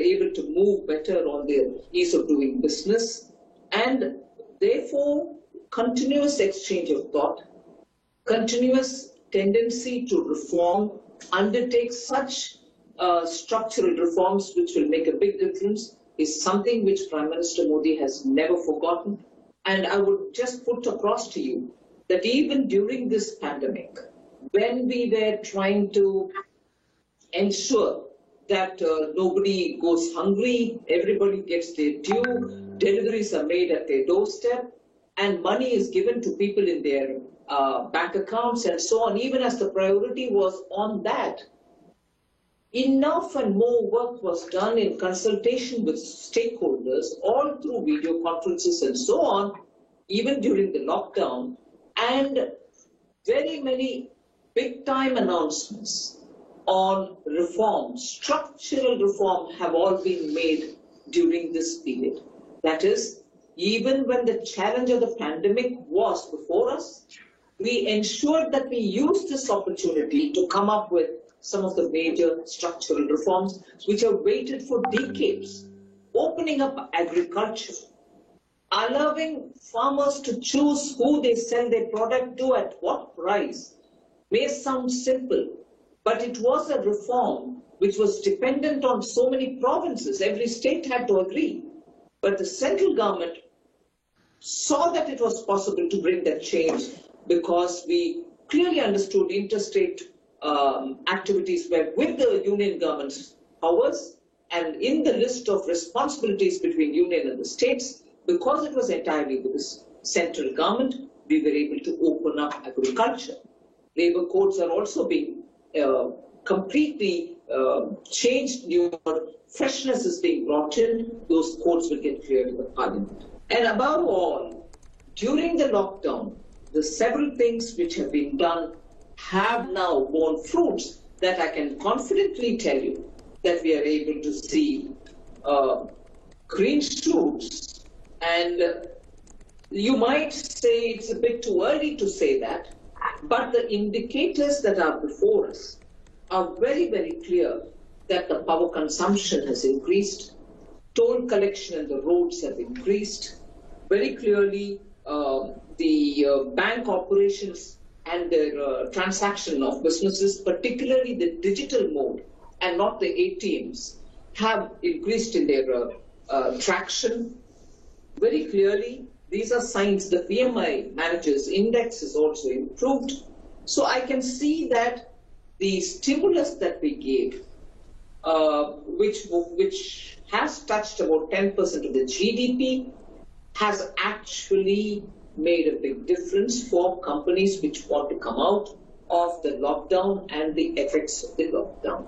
able to move better on their ease of doing business, and therefore continuous exchange of thought, continuous tendency to reform, undertake such structural reforms which will make a big difference is something which Prime Minister Modi has never forgotten. And I would just put across to you that even during this pandemic, when we were trying to ensure that nobody goes hungry, everybody gets their due, deliveries are made at their doorstep, and money is given to people in their bank accounts and so on, even as the priority was on that, enough and more work was done in consultation with stakeholders, all through video conferences and so on, even during the lockdown, and very many big-time announcements on reform, structural reform, have all been made during this period. That is, even when the challenge of the pandemic was before us, we ensured that we used this opportunity to come up with some of the major structural reforms which have waited for decades, opening up agriculture, allowing farmers to choose who they sell their product to at what price. May sound simple, but it was a reform which was dependent on so many provinces. Every state had to agree. But the central government saw that it was possible to bring that change because we clearly understood interstate activities were with the union government's powers, and in the list of responsibilities between union and the states, because it was entirely with the central government, we were able to open up agriculture. Labor codes are also being completely changed. New freshness is being brought in. Those codes will get cleared in the parliament. And above all, during the lockdown, the several things which have been done have now borne fruits that I can confidently tell you that we are able to see green shoots. And you might say it's a bit too early to say that, but the indicators that are before us are very, very clear that the power consumption has increased, toll collection and the roads have increased. Very clearly, the bank operations and their transaction of businesses, particularly the digital mode and not the ATMs, have increased in their traction. Very clearly, these are signs. The PMI managers index is also improved. So I can see that the stimulus that we gave, which has touched about 10% of the GDP, has actually made a big difference for companies which want to come out of the lockdown and the effects of the lockdown.